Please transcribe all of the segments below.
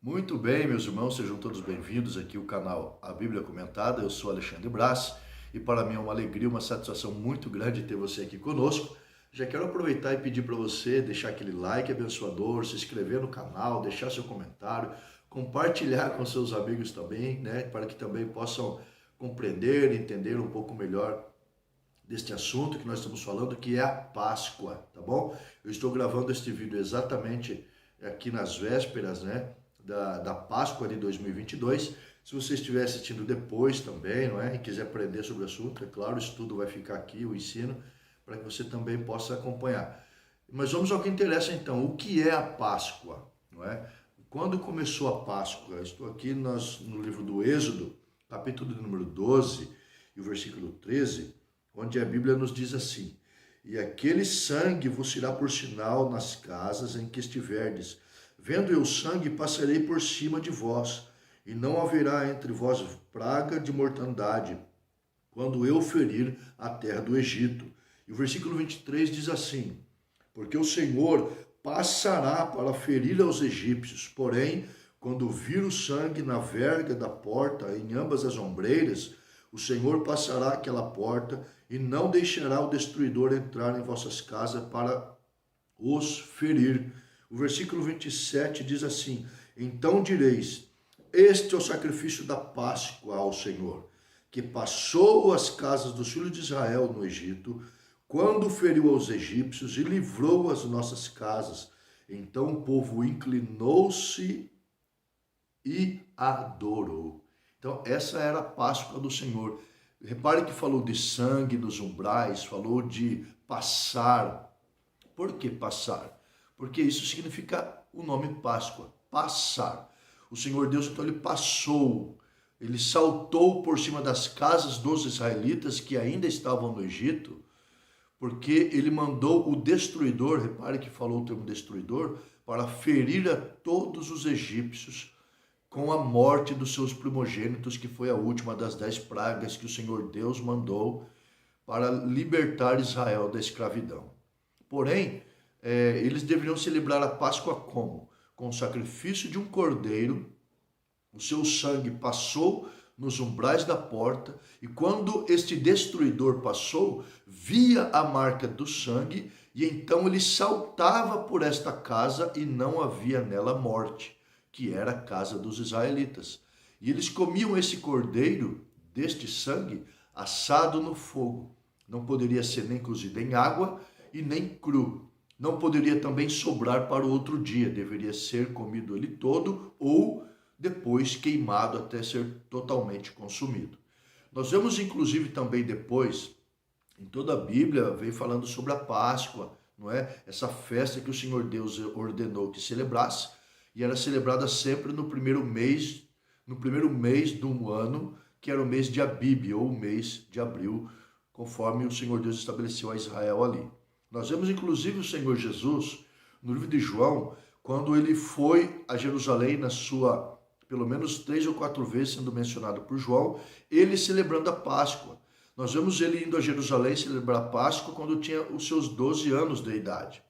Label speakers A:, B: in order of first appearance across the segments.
A: Muito bem, meus irmãos, sejam todos bem-vindos aqui ao canal A Bíblia Comentada. Eu sou Alexandre Brás e para mim é uma alegria, uma satisfação muito grande ter você aqui conosco. Já quero aproveitar e pedir para você deixar aquele like abençoador, se inscrever no canal, deixar seu comentário, compartilhar com seus amigos também, né, para que também possam compreender, entender um pouco melhor deste assunto que nós estamos falando, que é a Páscoa, tá bom? Eu estou gravando este vídeo exatamente aqui nas vésperas, né, da Páscoa de 2022. Se você estiver assistindo depois também, não é, e quiser aprender sobre o assunto, é claro, o estudo vai ficar aqui, o ensino, para que você também possa acompanhar. Mas vamos ao que interessa então, o que é a Páscoa, não é? Quando começou a Páscoa? Estou aqui no livro do Êxodo, capítulo número 12, e o versículo 13, onde a Bíblia nos diz assim: "E aquele sangue vos será por sinal nas casas em que estiverdes. Vendo eu o sangue, passarei por cima de vós, e não haverá entre vós praga de mortandade, quando eu ferir a terra do Egito." E o versículo 23 diz assim: "Porque o Senhor passará para ferir aos egípcios, porém, quando vir o sangue na verga da porta, em ambas as ombreiras, o Senhor passará aquela porta e não deixará o destruidor entrar em vossas casas para os ferir." O versículo 27 diz assim: "Então direis: este é o sacrifício da Páscoa ao Senhor, que passou as casas dos filhos de Israel no Egito, quando feriu aos egípcios e livrou as nossas casas. Então o povo inclinou-se e adorou." Então essa era a Páscoa do Senhor. Repare que falou de sangue nos umbrais, falou de passar. Por que passar? Porque isso significa o nome Páscoa, passar. O Senhor Deus, então, ele passou, ele saltou por cima das casas dos israelitas que ainda estavam no Egito, porque ele mandou o destruidor, repare que falou o termo destruidor, para ferir a todos os egípcios com a morte dos seus primogênitos, que foi a última das 10 pragas que o Senhor Deus mandou para libertar Israel da escravidão. Porém, eles deveriam celebrar a Páscoa como? Com o sacrifício de um cordeiro, o seu sangue passou nos umbrais da porta, e quando este destruidor passou, via a marca do sangue, e então ele saltava por esta casa e não havia nela morte, que era a casa dos israelitas. E eles comiam esse cordeiro, deste sangue, assado no fogo. Não poderia ser nem cozido em água e nem cru. Não poderia também sobrar para o outro dia, deveria ser comido ele todo ou depois queimado até ser totalmente consumido. Nós vemos inclusive também depois, em toda a Bíblia, vem falando sobre a Páscoa, não é? Essa festa que o Senhor Deus ordenou que celebrasse, e era celebrada sempre no primeiro mês do ano, que era o mês de Abib, ou o mês de abril, conforme o Senhor Deus estabeleceu a Israel ali. Nós vemos inclusive o Senhor Jesus, no livro de João, quando ele foi a Jerusalém pelo menos 3 ou 4 vezes sendo mencionado por João, ele celebrando a Páscoa. Nós vemos ele indo a Jerusalém celebrar a Páscoa quando tinha os seus 12 anos de idade.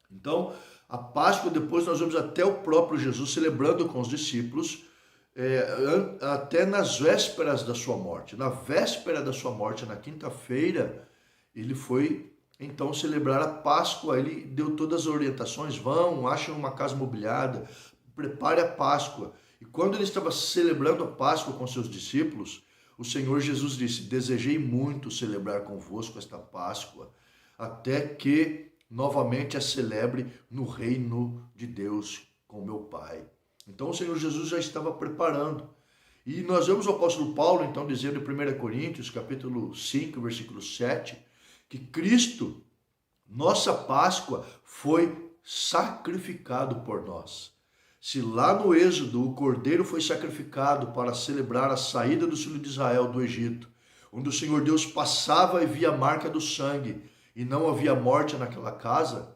A: Então, a Páscoa, depois nós vemos até o próprio Jesus celebrando com os discípulos, até nas vésperas da sua morte. Na véspera da sua morte, na quinta-feira, ele foi então celebrar a Páscoa. Ele deu todas as orientações: vão, achem uma casa mobiliada, prepare a Páscoa. E quando ele estava celebrando a Páscoa com seus discípulos, o Senhor Jesus disse: desejei muito celebrar convosco esta Páscoa, até que novamente a celebre no reino de Deus com meu Pai. Então o Senhor Jesus já estava preparando. E nós vemos o apóstolo Paulo então dizendo em 1 Coríntios, capítulo 5, versículo 7, que Cristo, nossa Páscoa, foi sacrificado por nós. Se lá no Êxodo o cordeiro foi sacrificado para celebrar a saída do filho de Israel do Egito, onde o Senhor Deus passava e via a marca do sangue e não havia morte naquela casa,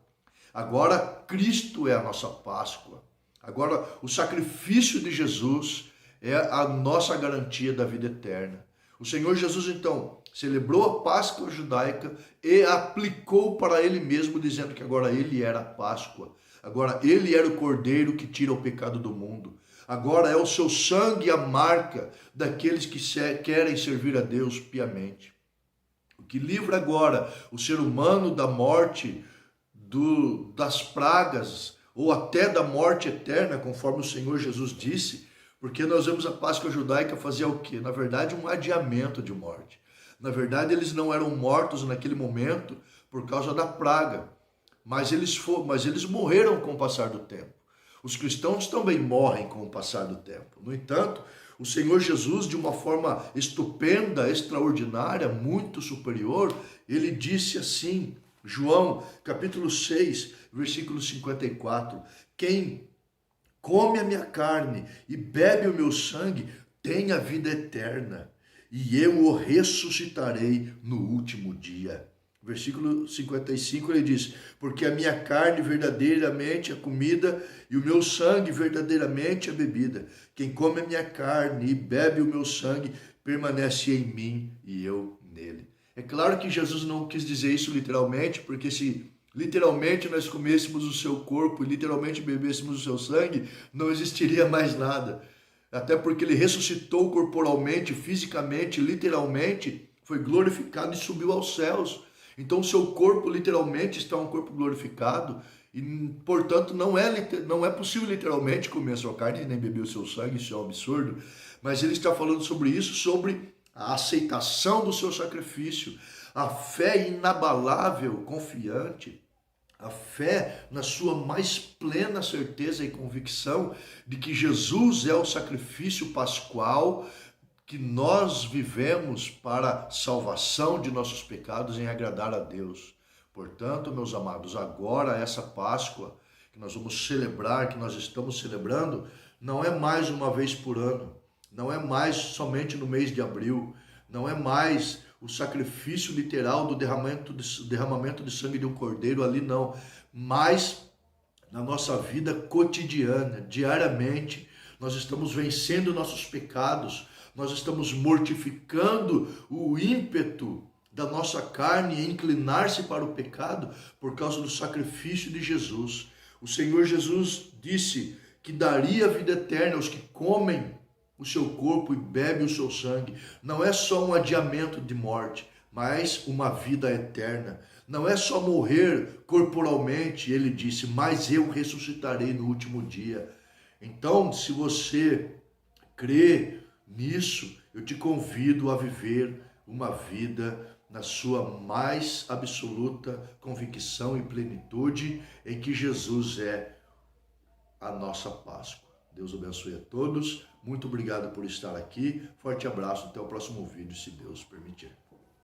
A: agora Cristo é a nossa Páscoa. Agora o sacrifício de Jesus é a nossa garantia da vida eterna. O Senhor Jesus, então, celebrou a Páscoa judaica e aplicou para ele mesmo, dizendo que agora ele era a Páscoa. Agora ele era o Cordeiro que tira o pecado do mundo. Agora é o seu sangue a marca daqueles que querem servir a Deus piamente. O que livra agora o ser humano da morte, das pragas, ou até da morte eterna, conforme o Senhor Jesus disse, porque nós vemos a Páscoa judaica fazer o quê? Na verdade, um adiamento de morte. Na verdade, eles não eram mortos naquele momento por causa da praga, mas eles morreram com o passar do tempo. Os cristãos também morrem com o passar do tempo. No entanto, o Senhor Jesus, de uma forma estupenda, extraordinária, muito superior, ele disse assim, João, capítulo 6, versículo 54, quem come a minha carne e bebe o meu sangue tem a vida eterna, e eu o ressuscitarei no último dia. Versículo 55 ele diz, porque a minha carne verdadeiramente é comida e o meu sangue verdadeiramente é bebida. Quem come a minha carne e bebe o meu sangue permanece em mim e eu nele. É claro que Jesus não quis dizer isso literalmente, porque se literalmente nós comêssemos o seu corpo e literalmente bebêssemos o seu sangue, não existiria mais nada. Até porque ele ressuscitou corporalmente, fisicamente, literalmente, foi glorificado e subiu aos céus. Então o seu corpo literalmente está um corpo glorificado e, portanto, não é possível literalmente comer a sua carne nem beber o seu sangue, isso é um absurdo. Mas ele está falando sobre isso, sobre a aceitação do seu sacrifício, a fé inabalável, confiante, a fé na sua mais plena certeza e convicção de que Jesus é o sacrifício pascual que nós vivemos para a salvação de nossos pecados em agradar a Deus. Portanto, meus amados, agora essa Páscoa que nós vamos celebrar, que nós estamos celebrando, não é mais uma vez por ano, não é mais somente no mês de abril, não é mais o sacrifício literal do derramamento de sangue de um cordeiro ali, não, mas na nossa vida cotidiana, diariamente, nós estamos vencendo nossos pecados, nós estamos mortificando o ímpeto da nossa carne em inclinar-se para o pecado por causa do sacrifício de Jesus. O Senhor Jesus disse que daria a vida eterna aos que comem o seu corpo e bebem o seu sangue. Não é só um adiamento de morte, mas uma vida eterna. Não é só morrer corporalmente, ele disse, mas eu ressuscitarei no último dia. Então, se você crê nisso, eu te convido a viver uma vida na sua mais absoluta convicção e plenitude em que Jesus é a nossa Páscoa. Deus abençoe a todos. Muito obrigado por estar aqui. Forte abraço. Até o próximo vídeo, se Deus permitir.